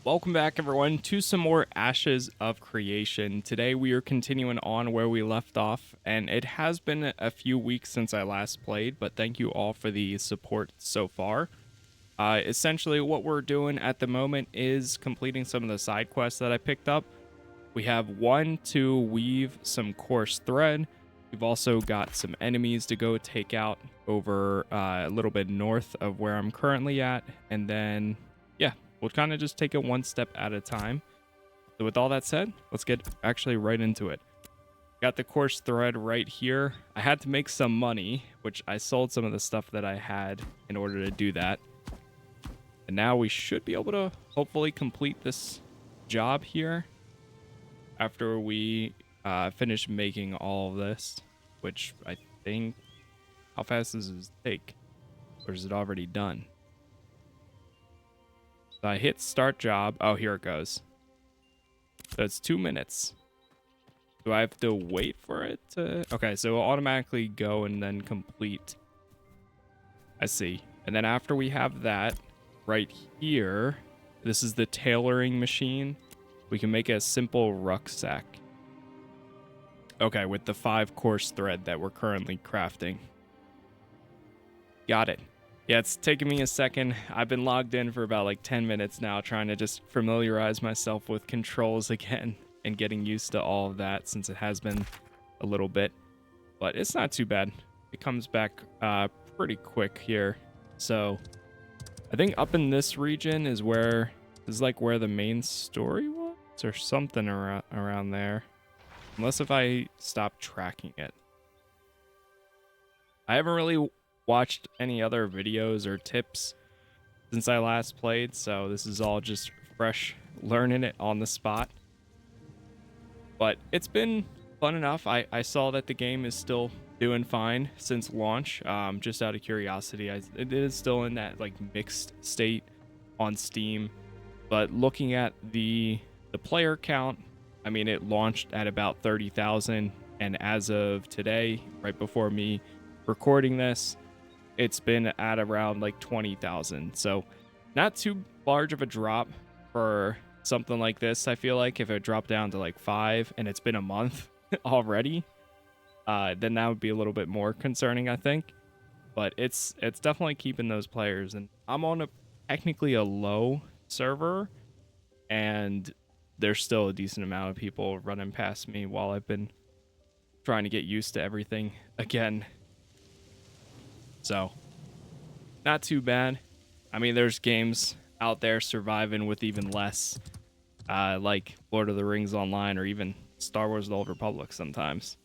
Welcome back, everyone, to some more Ashes of Creation. Today we are continuing on where we left off, and it has been a few weeks since I last played, but thank you all for the support so far. Essentially, what we're doing at the moment is completing some of the side quests that I picked up. We have one to weave some coarse thread. We've also got some enemies to go take out over a little bit north of where I'm currently at, and then, yeah. We'll kind of just take it one step at a time. So with all that said, let's get actually right into it. Got the coarse thread right here. I had to make some money, which I sold some of the stuff that I had in order to do that. And now we should be able to hopefully complete this job here after we finish making all of this, which I think, how fast does this take? Or is it already done? So I hit start job. Oh, here it goes. So it's 2 minutes. Do I have to wait for it to... Okay, so it'll automatically go and then complete. I see. And then after we have that, right here, this is the tailoring machine. We can make a simple rucksack. Okay, with the 5 coarse thread that we're currently crafting. Got it. Yeah, it's taken me a second. I've been logged in for about like 10 minutes now, trying to just familiarize myself with controls again and getting used to all of that since it has been a little bit. But it's not too bad. It comes back pretty quick here. So I think up in this region is where the main story was or something around there. Unless if I stop tracking it. I haven't really watched any other videos or tips since I last played, so this is all just fresh learning it on the spot. But it's been fun enough. I saw that the game is still doing fine since launch. Just out of curiosity, it is still in that like mixed state on Steam, but looking at the player count, I mean, it launched at about 30,000, and as of today, right before me recording this, it's been at around like 20,000. So not too large of a drop for something like this. I feel like if it dropped down to like 5 and it's been a month already, then that would be a little bit more concerning, I think. But it's definitely keeping those players. And I'm on technically a low server, and there's still a decent amount of people running past me while I've been trying to get used to everything again. So, not too bad. I mean, there's games out there surviving with even less, like Lord of the Rings Online or even Star Wars The Old Republic sometimes,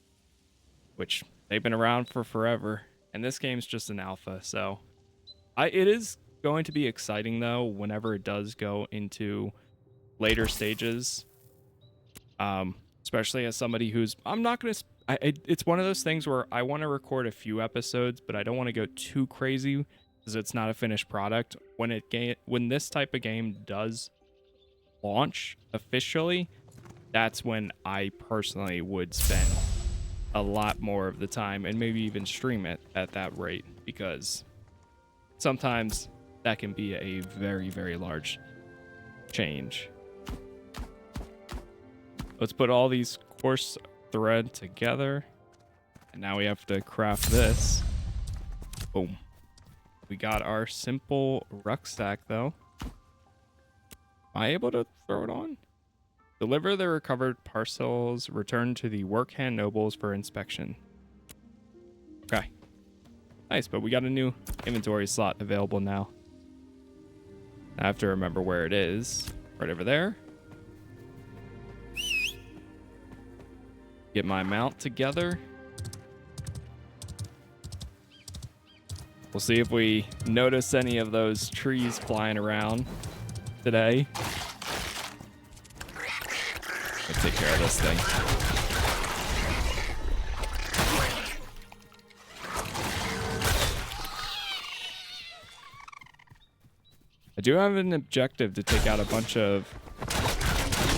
which they've been around for forever, and this game's just an alpha, so it is going to be exciting, though, whenever it does go into later stages, especially as somebody who's... I'm not going to... it's one of those things where I want to record a few episodes, but I don't want to go too crazy because it's not a finished product. When this type of game does launch officially, that's when I personally would spend a lot more of the time and maybe even stream it at that rate, because sometimes that can be a very, very large change. Let's put all these coarse thread together, and now we have to craft this. Boom. We got our simple rucksack, though. Am I able to throw it on? Deliver the recovered parcels. Return to the workhand nobles for inspection. Okay. Nice, but we got a new inventory slot available now. I have to remember where it is. Right over there. Get my mount together. We'll see if we notice any of those trees flying around today. Let's take care of this thing. I do have an objective to take out a bunch of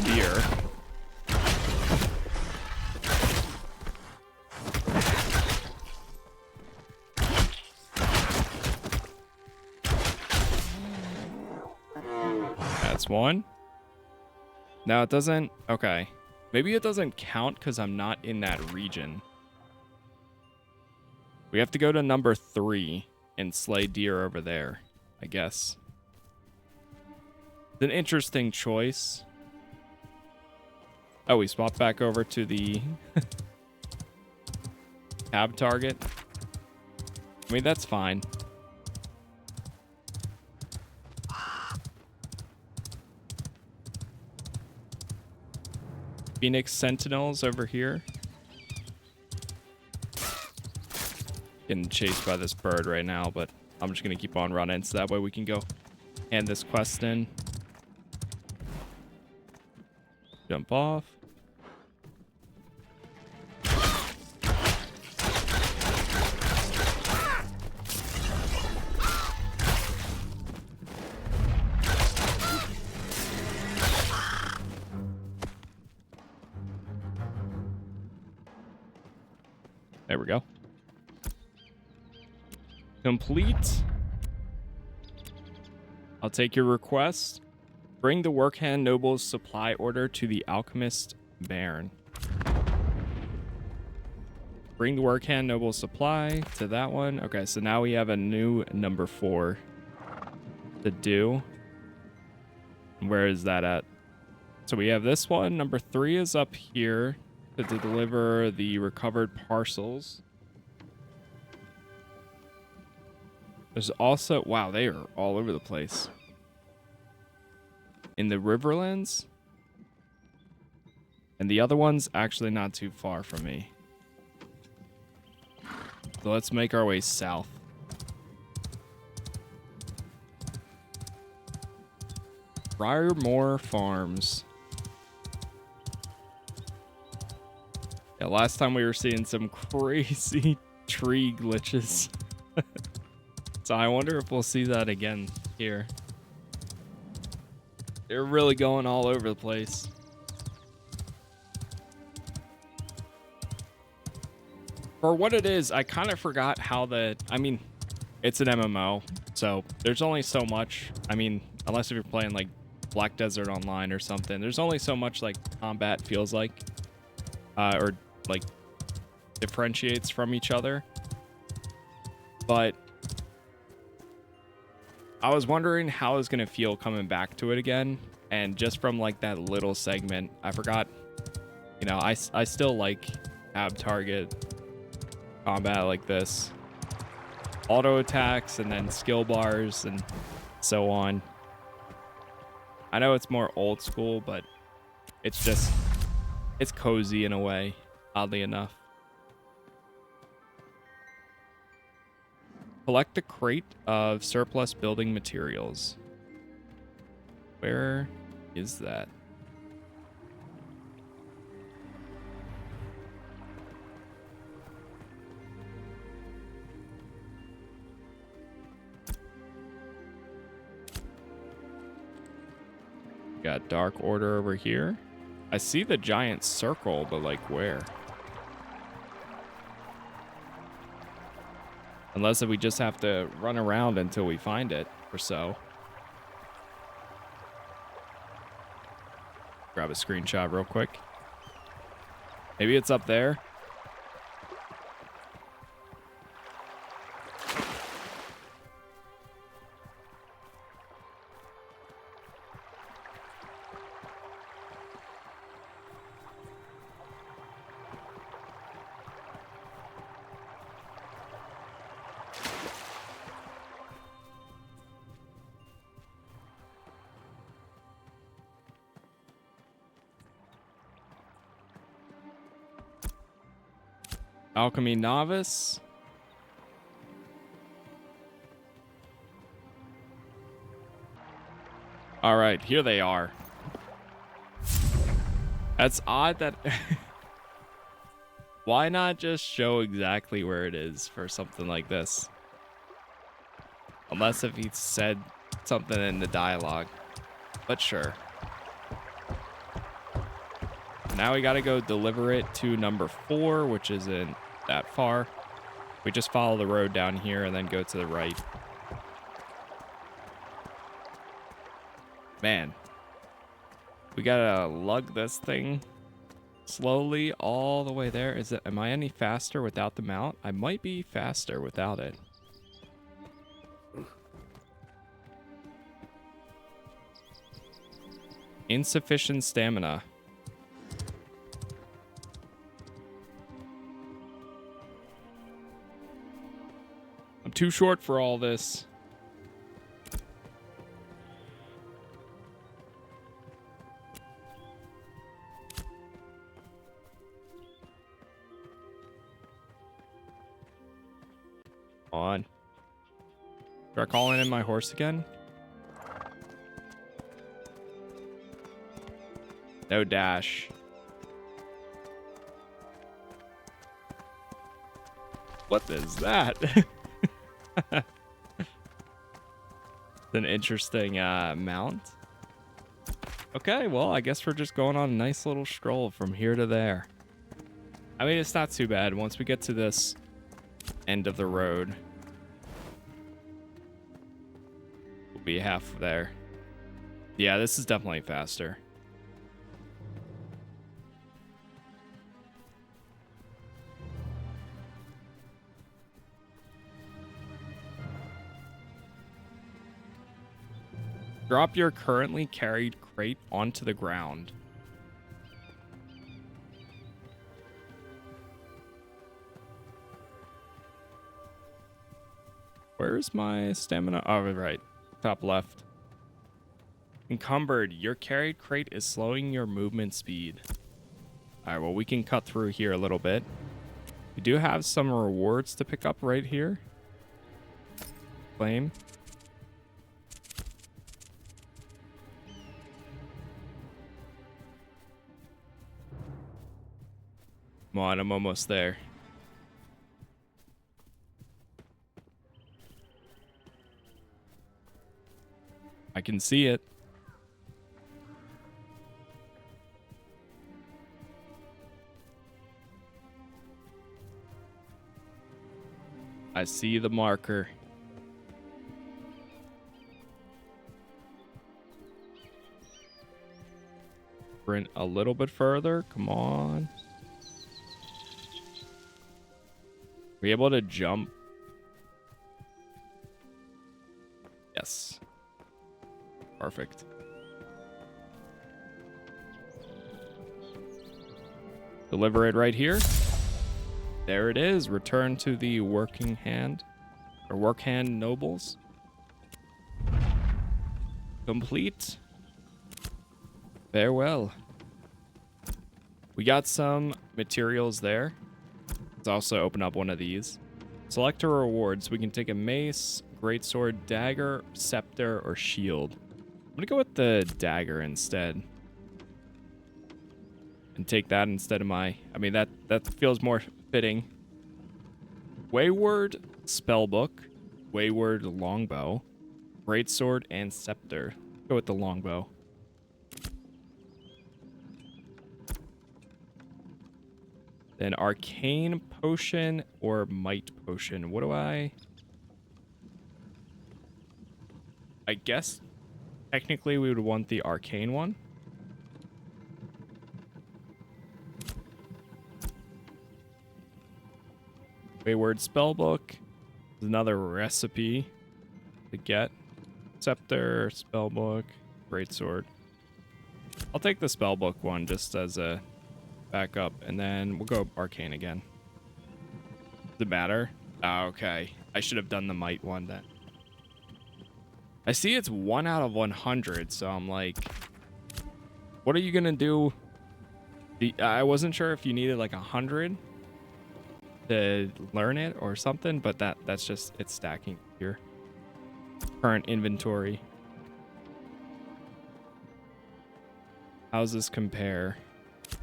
deer. That's one. No, it doesn't. Okay. Maybe it doesn't count because I'm not in that region. We have to go to number 3 and slay deer over there, I guess. It's an interesting choice. Oh, we swapped back over to the tab target. I mean, that's fine. Phoenix Sentinels over here. Getting chased by this bird right now, but I'm just going to keep on running so that way we can go hand this quest in. Jump off. There we go. Complete. I'll take your request. Bring the Workhand Noble's supply order to the Alchemist Baron. Bring the Workhand Noble's supply to that one. Okay, so now we have a new number 4 to do. Where is that at? So we have this one. Number 3 is up here to deliver the recovered parcels. There's also... Wow, they are all over the place. In the Riverlands. And the other one's actually not too far from me. So let's make our way south. Briarmore Farms. Yeah, last time we were seeing some crazy tree glitches. So I wonder if we'll see that again here. They're really going all over the place. For what it is, I kind of forgot how I mean, it's an MMO, so there's only so much. I mean, unless if you're playing like Black Desert Online or something, there's only so much like combat feels like, or like differentiates from each other. But I was wondering how I was gonna feel coming back to it again, and just from like that little segment, I forgot. You know, I still like tab target combat like this, auto attacks, and then skill bars and so on. I know it's more old school, but it's cozy in a way, oddly enough. Collect a crate of surplus building materials. Where is that? Got Dark Order over here. I see the giant circle, but like where? Unless if we just have to run around until we find it or so. Grab a screenshot real quick. Maybe it's up there. Alchemy Novice. All right, here they are. That's odd that... Why not just show exactly where it is for something like this? Unless if he said something in the dialogue. But sure. Now we gotta go deliver it to number 4, which isn't that far. We just follow the road down here and then go to the right. Man. We gotta lug this thing slowly all the way there. Am I any faster without the mount? I might be faster without it. Insufficient stamina. I'm too short for all this. On. Start calling in my horse again. No dash. What is that? It's an interesting mount. Okay, well, I guess we're just going on a nice little stroll from here to there. I mean, it's not too bad once we get to this end of the road. We'll be half there. Yeah, this is definitely faster. Drop your currently carried crate onto the ground. Where's my stamina? Oh, right. Top left. Encumbered. Your carried crate is slowing your movement speed. All right, well, we can cut through here a little bit. We do have some rewards to pick up right here. Claim. Come on, I'm almost there. I can see it. I see the marker. Sprint a little bit further. Come on. Are we able to jump? Yes. Perfect. Deliver it right here. There it is. Return to the working hand or work hand nobles. Complete. Farewell. We got some materials there. Let's also open up one of these. Select our rewards. We can take a mace, greatsword, dagger, scepter, or shield. I'm gonna go with the dagger instead. And take that instead of my... I mean, that feels more fitting. Wayward spellbook, wayward longbow, greatsword, and scepter. Go with the longbow. Then arcane potion or might potion. What do I guess technically we would want the arcane one. Wayward spellbook is another recipe to get. Scepter, spellbook, greatsword. I'll take the spellbook one just as a backup, and then we'll go arcane again. Does it matter? Oh, okay. I should have done the might one then. I see it's 1 out of 100, so I'm like, what are you gonna do? I wasn't sure if you needed like 100 to learn it or something, but that's just, it's stacking your current inventory. How's this compare?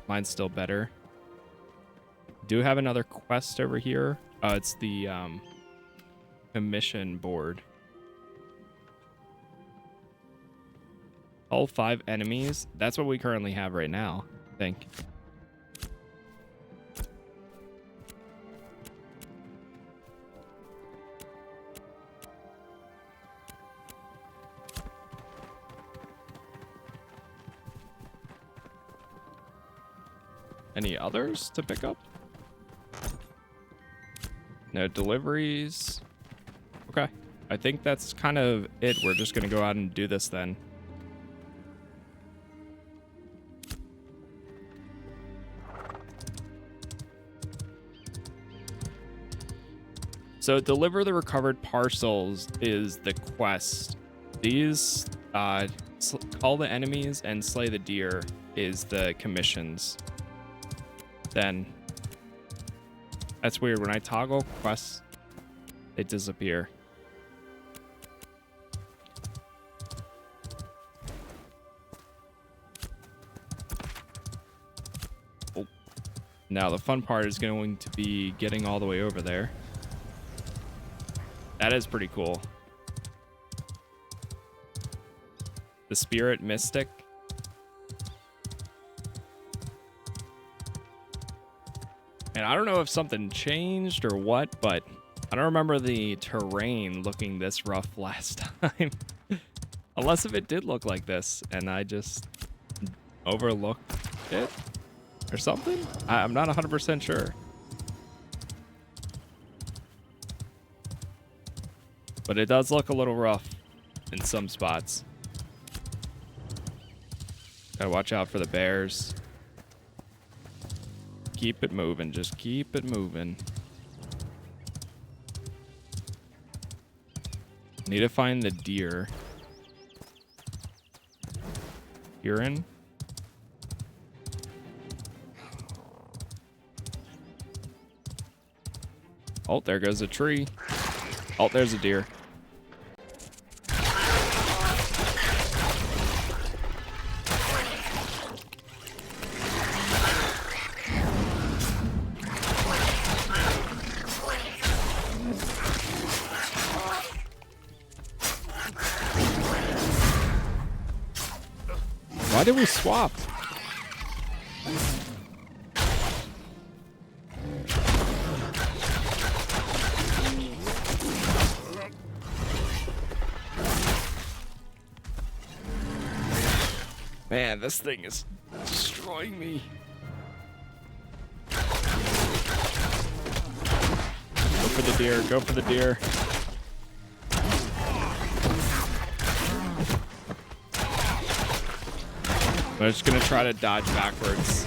Mine's still better. Do have another quest over here. Oh, it's the commission board. All 5 enemies. That's what we currently have right now, I think. any others to pick up? No deliveries. Okay. I think that's kind of it. We're just going to go out and do this then. So deliver the recovered parcels is the quest. These call the enemies and slay the deer is the commissions. Then that's weird. When I toggle quests, they disappear. Oh. Now the fun part is going to be getting all the way over there. That is pretty cool. The Spirit Mystic. And I don't know if something changed or what, but I don't remember the terrain looking this rough last time. Unless if it did look like this and I just overlooked it or something. I'm not 100% sure. But it does look a little rough in some spots. Gotta watch out for the bears. Keep it moving. Just keep it moving. Need to find the deer. Urine. Oh, there goes a tree. Oh, there's a deer. Why did we swap? Man, this thing is destroying me. Go for the deer. Go for the deer. I'm just gonna try to dodge backwards.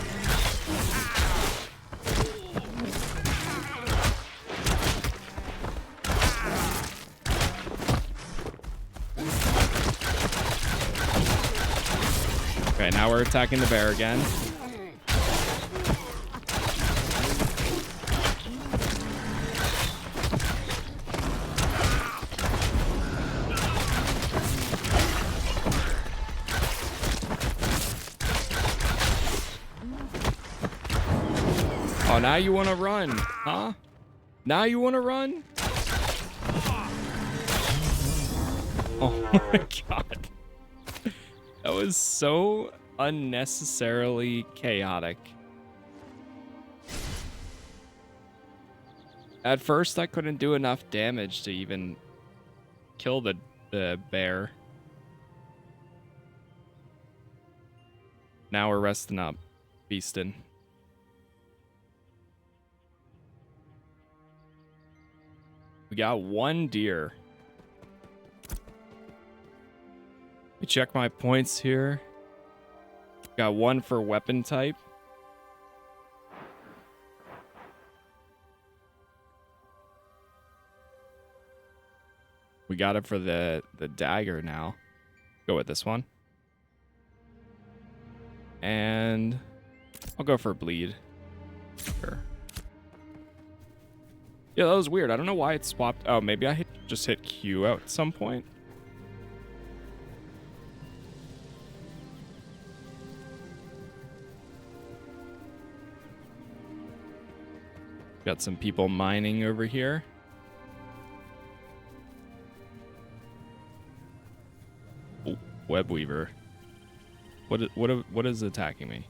Okay, now we're attacking the bear again. Oh, now you want to run, huh? Now you want to run? Oh my god. That was so unnecessarily chaotic. At first, I couldn't do enough damage to even kill the bear. Now we're resting up, feasting. We got one deer. Let me check my points here. Got one for weapon type. We got it for the dagger now. Go with this one. And I'll go for bleed. Sure. Yeah, that was weird. I don't know why it swapped. Oh, maybe I just hit Q at some point. Got some people mining over here. Oh, web weaver. What is attacking me?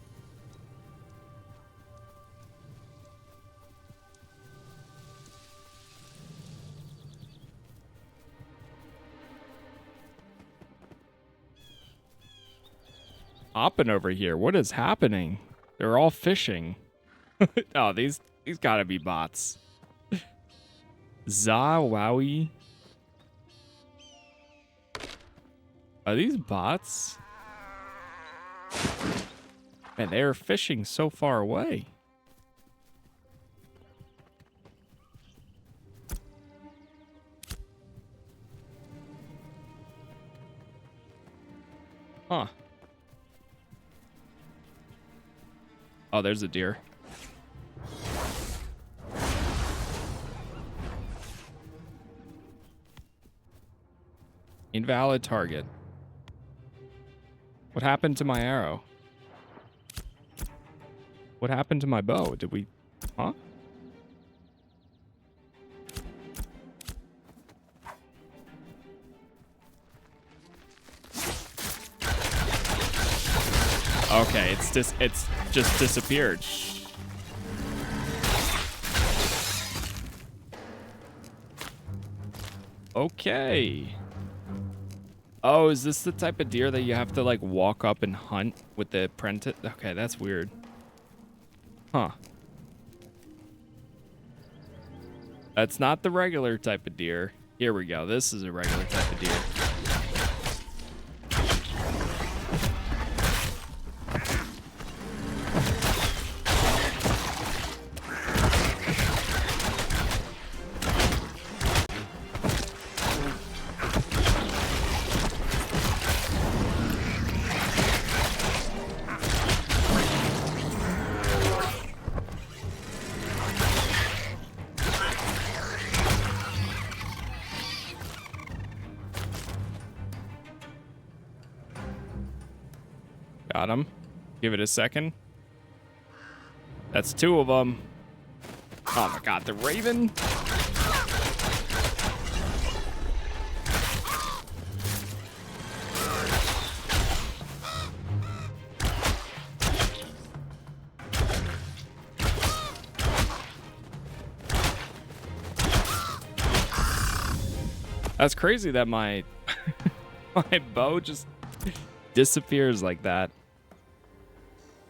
Hopping over here. What is happening? They're all fishing. Oh, these gotta be bots. Zawowie. Are these bots? Man, they are fishing so far away. Huh. Oh, there's a deer. Invalid target. What happened to my arrow? What happened to my bow? Did we... Huh? Okay, it's just disappeared. Okay. Oh, is this the type of deer that you have to like walk up and hunt with the apprentice? Okay, that's weird. Huh. That's not the regular type of deer. Here we go. This is a regular type of deer. Got him. Give it a second. That's two of them. Oh my god, the raven. That's crazy that my my bow just disappears like that.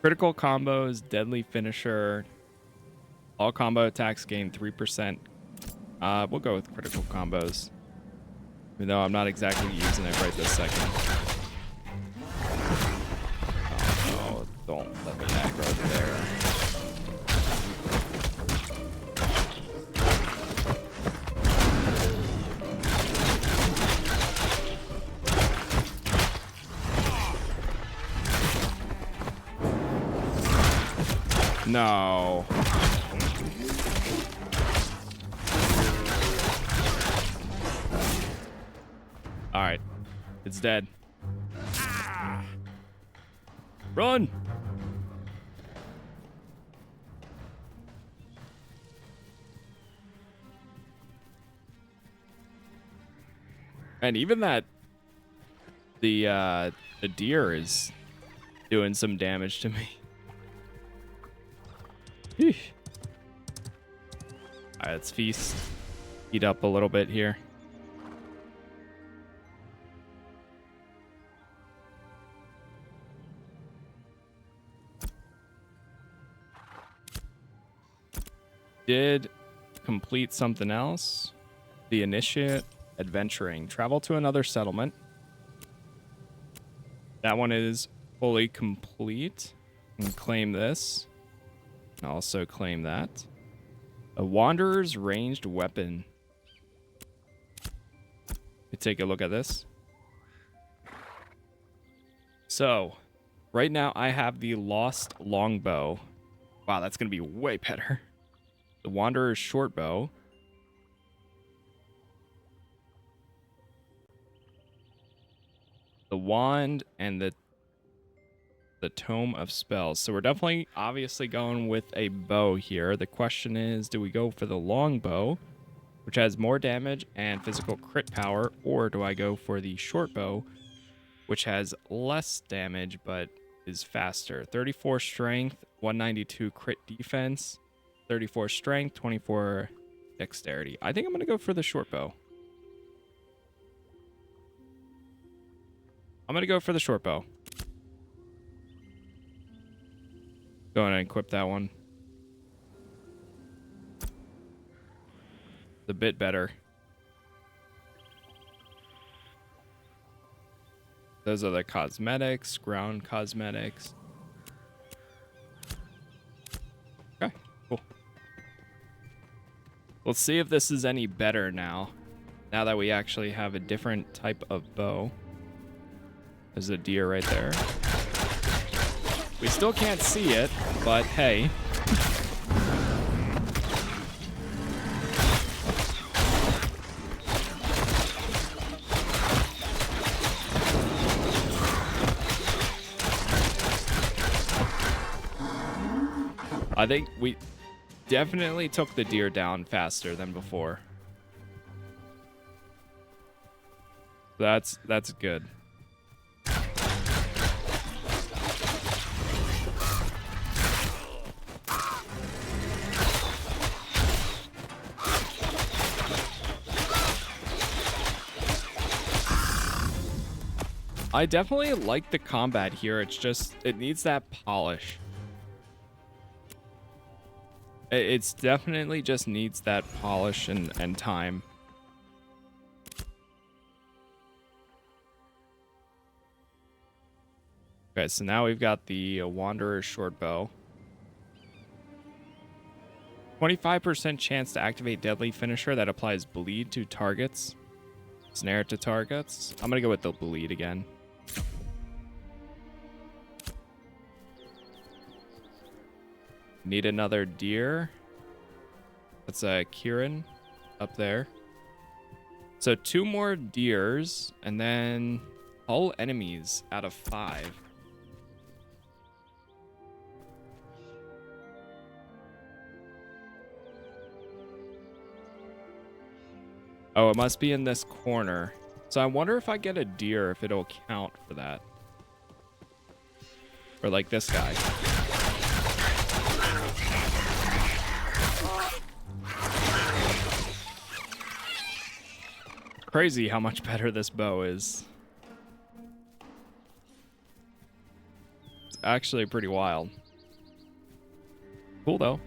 Critical combos, deadly finisher. All combo attacks gain 3%. We'll go with critical combos. Even though I'm not exactly using it right this second. Oh, no, don't let me aggro there. No. All right. It's dead. Run. And even that the deer is doing some damage to me. All right, let's feast. Eat up a little bit here. Did complete something else. The initiate adventuring. Travel to another settlement. That one is fully complete. And claim this. And also claim that. A wanderer's ranged weapon. Let's take a look at this. So, right now I have the lost longbow. Wow, that's going to be way better. The wanderer's short bow. The wand and the tome of spells. So we're definitely obviously going with a bow here. The question is, do we go for the longbow, which has more damage and physical crit power, or do I go for the short bow, which has less damage but is faster? 34 strength, 192 crit defense, 34 strength, 24 dexterity. I think I'm going to go for the short bow. I'm going to go for the short bow. Go ahead and equip that one. It's a bit better. Those are the cosmetics, ground cosmetics. Okay, cool. Let's see if this is any better now. Now that we actually have a different type of bow. There's a deer right there. We still can't see it, but hey. I think we definitely took the deer down faster than before. That's good. I definitely like the combat here. It's just, it needs that polish. It's definitely just needs that polish and time. Okay, so now we've got the Wanderer's short bow. 25% chance to activate deadly finisher that applies bleed to targets. Snare to targets. I'm gonna go with the bleed again. Need another deer. That's a Kieran up there. So 2 more deers, and then all enemies out of 5. Oh, it must be in this corner. So I wonder if I get a deer, if it'll count for that. Or like this guy. Crazy how much better this bow is. It's actually pretty wild. Cool though.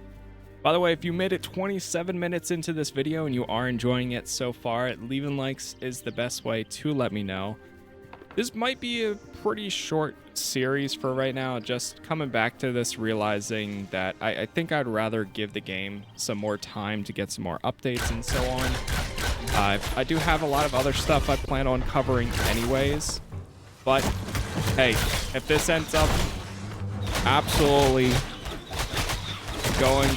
By the way, if you made it 27 minutes into this video and you are enjoying it so far, leaving likes is the best way to let me know. This might be a pretty short series for right now, just coming back to this, realizing that I think I'd rather give the game some more time to get some more updates and so on. I do have a lot of other stuff I plan on covering anyways, but hey, if this ends up absolutely going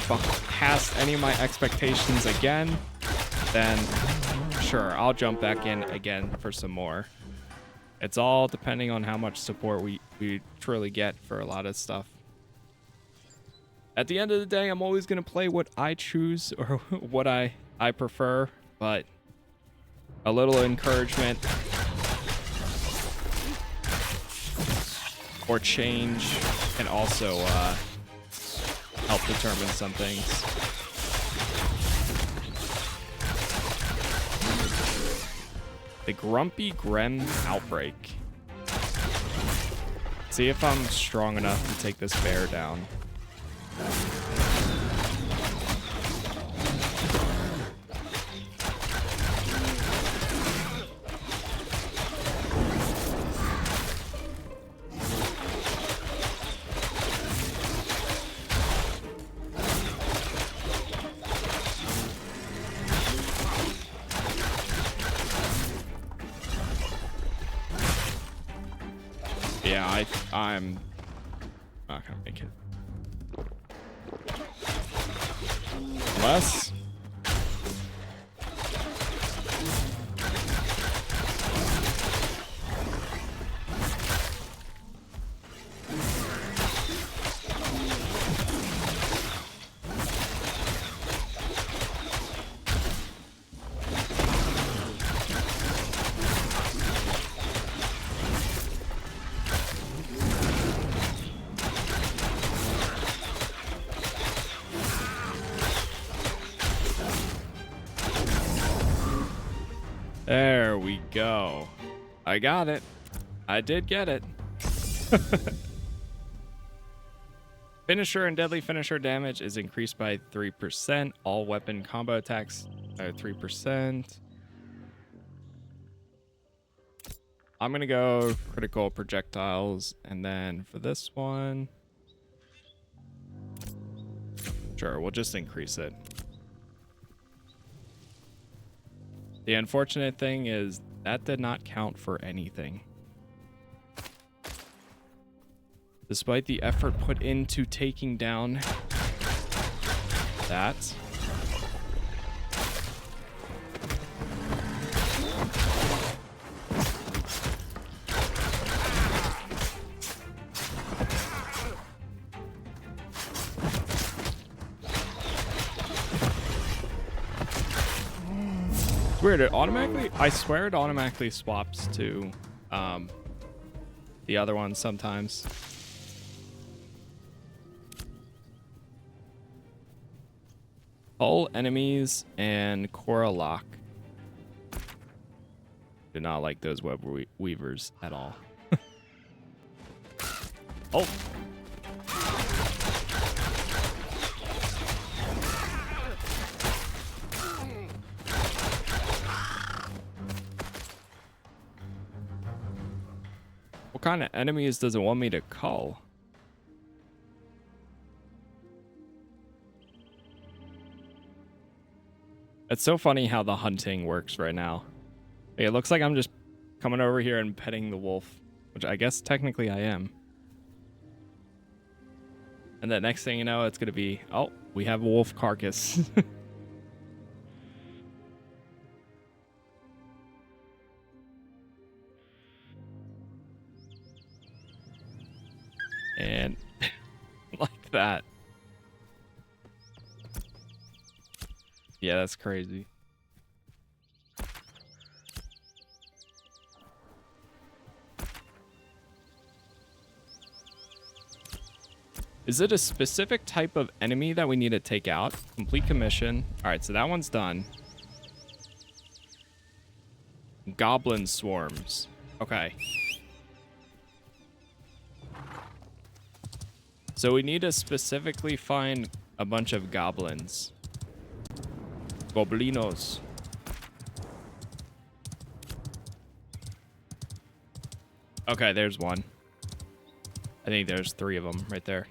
past any of my expectations again, then sure, I'll jump back in again for some more. It's all depending on how much support we truly get for a lot of stuff. At the end of the day, I'm always going to play what I choose or what I prefer, but a little encouragement or change can also help determine some things. The Grumpy Grem Outbreak. See if I'm strong enough to take this bear down. Yeah, I'm not gonna make it. Unless... There we go. I got it. I did get it. Finisher and deadly finisher damage is increased by 3%. All weapon combo attacks 3%. I'm gonna go critical projectiles, and then for this one, sure, we'll just increase it. The unfortunate thing is that did not count for anything. Despite the effort put into taking down that. It's weird, it automatically, I swear it automatically swaps to the other one sometimes. Hull enemies and Koralak. Do not like those web weavers at all. Oh. What kind of enemies does it want me to cull? It's so funny how the hunting works right now. It looks like I'm just coming over here and petting the wolf, which I guess technically I am. And the next thing you know, it's going to be, oh, we have a wolf carcass. And like that. Yeah, that's crazy. Is it a specific type of enemy that we need to take out? Complete commission. All right, so that one's done. Goblin swarms. Okay. So we need to specifically find a bunch of goblins. Goblinos. Okay, there's one. I think there's 3 of them right there.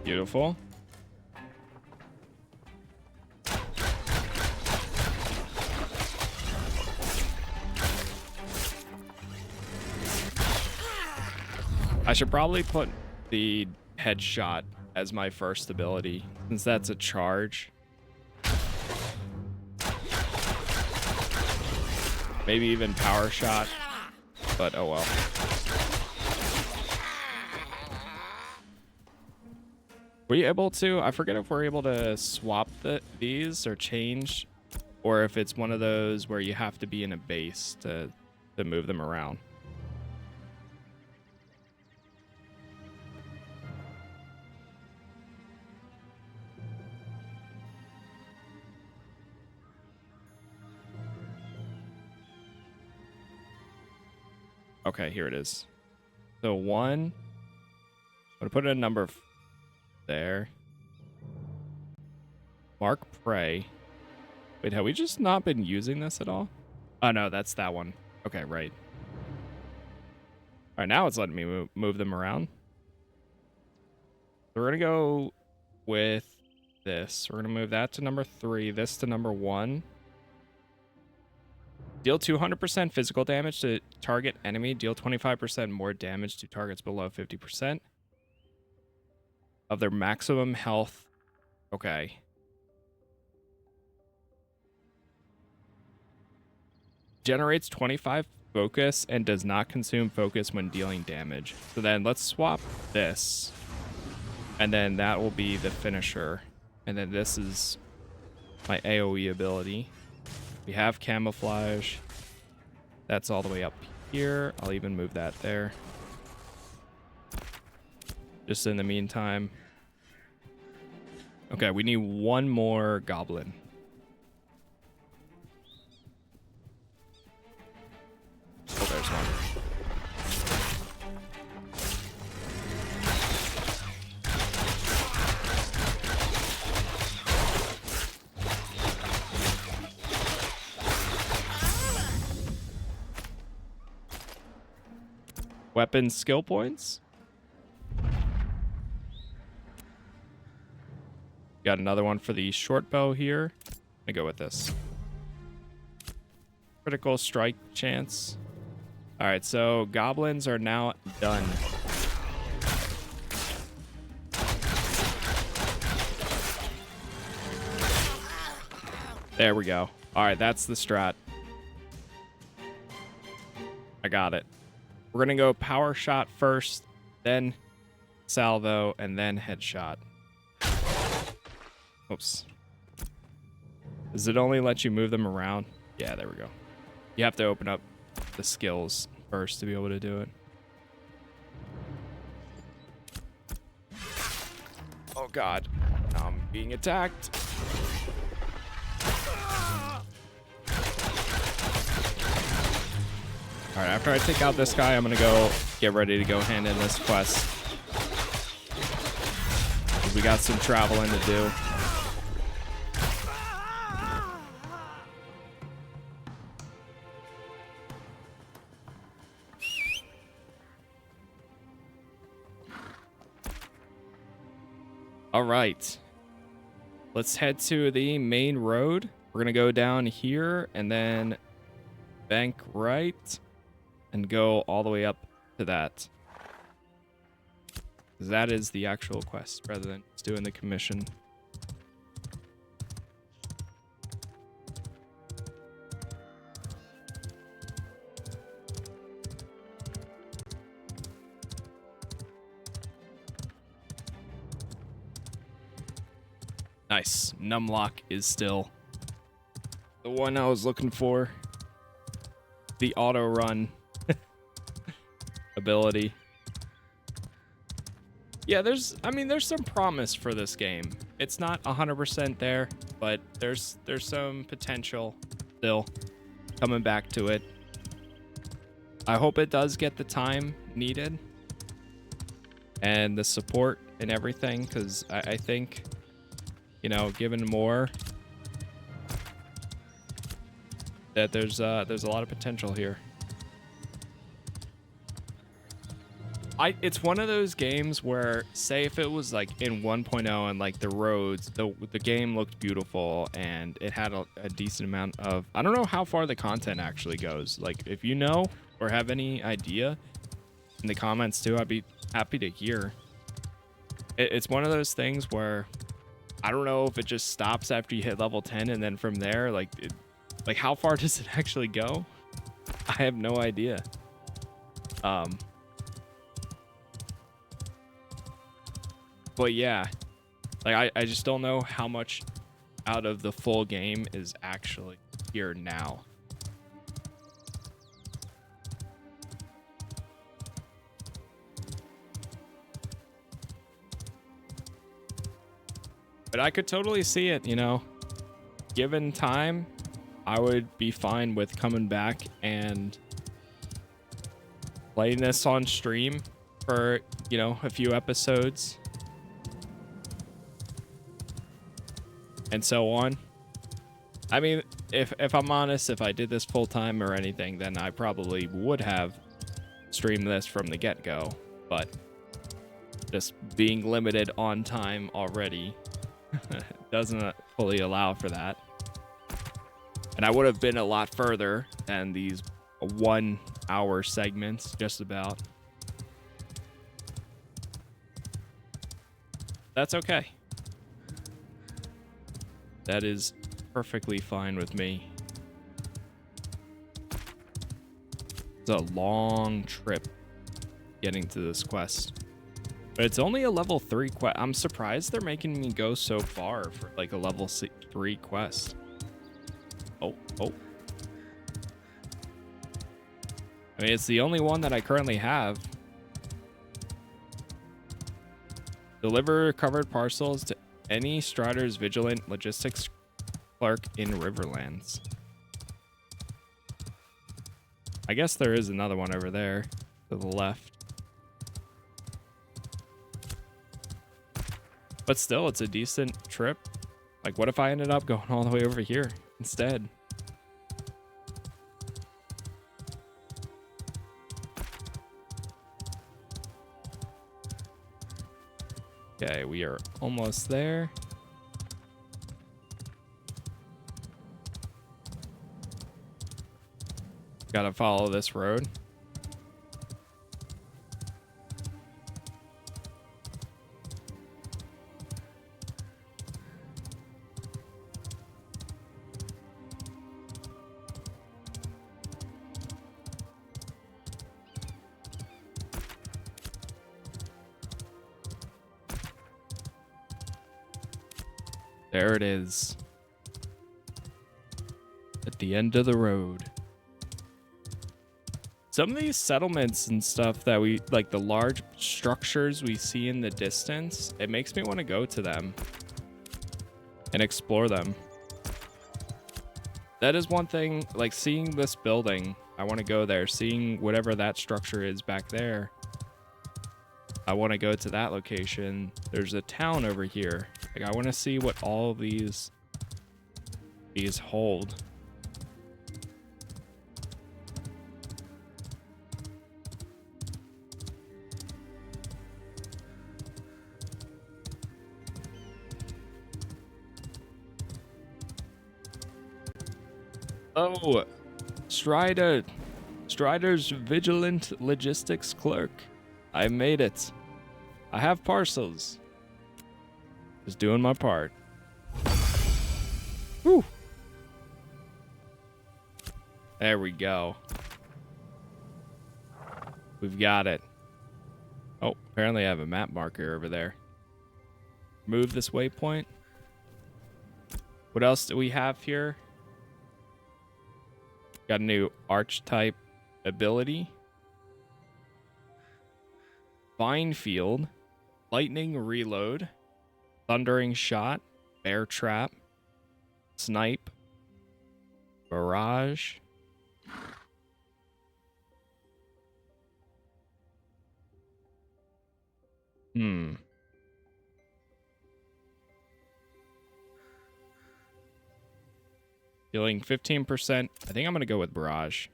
Beautiful. I should probably put the headshot as my first ability, since that's a charge. Maybe even power shot, but oh well. Were you able to, I forget if we're able to swap these or change, or if it's one of those where you have to be in a base to move them around. Okay, here it is. So 1, I'm gonna put in a number there. Mark prey. Wait, have we just not been using this at all? Oh no, that's that one. Okay, right. All right, now it's letting me move them around. So we're gonna go with this. We're gonna move that to number 3, this to number 1. Deal 200% physical damage to target enemy. Deal 25% more damage to targets below 50% of their maximum health. Okay. Generates 25 focus and does not consume focus when dealing damage. So then let's swap this. And then that will be the finisher. And then this is my AoE ability. We have camouflage. That's all the way up here. I'll even move that there. just in the meantime. Okay, we need one more goblin. Oh, there's one. Weapon skill points. Got another one for the short bow here. Let me go with this. Critical strike chance. All right, so goblins are now done. There we go. All right, that's the strat. I got it. We're going to go power shot first, then salvo, and then headshot. Oops. Does it only let you move them around? Yeah, there we go. You have to open up the skills first to be able to do it. Oh, God. Now I'm being attacked. All right, after I take out this guy, I'm going to go get ready to go hand in this quest. We got some traveling to do. All right. Let's head to the main road. We're going to go down here and then bank right and go all the way up to that. That is the actual quest rather than just doing the commission. Nice. Numlock is still the one I was looking for. The auto run ability. Yeah, there's some promise for this game. It's not 100% there, but there's some potential still coming back to it. I hope it does get the time needed and the support and everything, because I think, you know, given more, that there's a lot of potential here. It's one of those games where, say if it was like in 1.0 and like the roads, the game looked beautiful and it had a decent amount of, I don't know how far the content actually goes. Like if you know or have any idea in the comments too, I'd be happy to hear. It's one of those things where I don't know if it just stops after you hit level 10 and then from there, like how far does it actually go? I have no idea. But yeah, like I just don't know how much out of the full game is actually here now. But I could totally see it, you know. Given time, I would be fine with coming back and playing this on stream for, you know, a few episodes. And so on. I mean, if I'm honest, if I did this full time or anything, then I probably would have streamed this from the get-go. But just being limited on time already doesn't fully allow for that. And I would have been a lot further than these 1 hour segments, just about. That's okay. That is perfectly fine with me. It's a long trip getting to this quest. But it's only a level 3 quest. I'm surprised they're making me go so far for like a level 3 quest. Oh. I mean, it's the only one that I currently have. Deliver recovered parcels to any Strider's Vigilant Logistics clerk in Riverlands. I guess there is another one over there to the left. But still, it's a decent trip. Like, what if I ended up going all the way over here instead? Okay, we are almost there. Gotta follow this road. There it is. At the end of the road. Some of these settlements and stuff that we, like the large structures we see in the distance, it makes me want to go to them and explore them. That is one thing, like seeing this building, I want to go there. Seeing whatever that structure is back there, I want to go to that location. There's a town over here. Like, I want to see what all these hold. Oh, Strider's Vigilant Logistics Clerk. I made it. I have parcels. Just doing my part. Whew. There we go. We've got it. Oh, apparently I have a map marker over there. Move this waypoint. What else do we have here? Got a new archetype ability. Vine Field. Lightning Reload. Thundering Shot. Bear Trap. Snipe. Barrage. Healing 15%. I think I'm going to go with Barrage.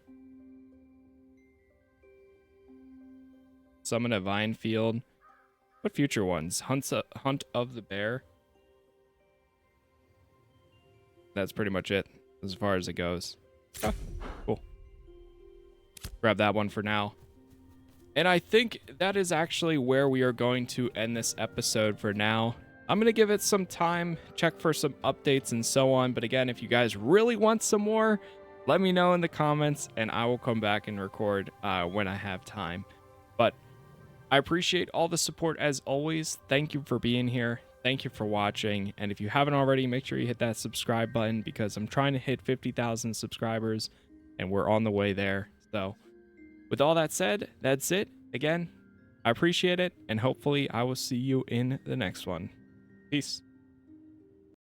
Summon a Vine Field. What future ones? Hunt of the Bear. That's pretty much it as far as it goes. Oh, cool. Grab that one for now. And I think that is actually where we are going to end this episode for now. I'm going to give it some time, check for some updates and so on. But again, if you guys really want some more, let me know in the comments and I will come back and record when I have time. But I appreciate all the support as always. Thank you for being here. Thank you for watching. And if you haven't already, make sure you hit that subscribe button because I'm trying to hit 50,000 subscribers and we're on the way there. So with all that said, that's it. Again, I appreciate it. And hopefully I will see you in the next one. Peace.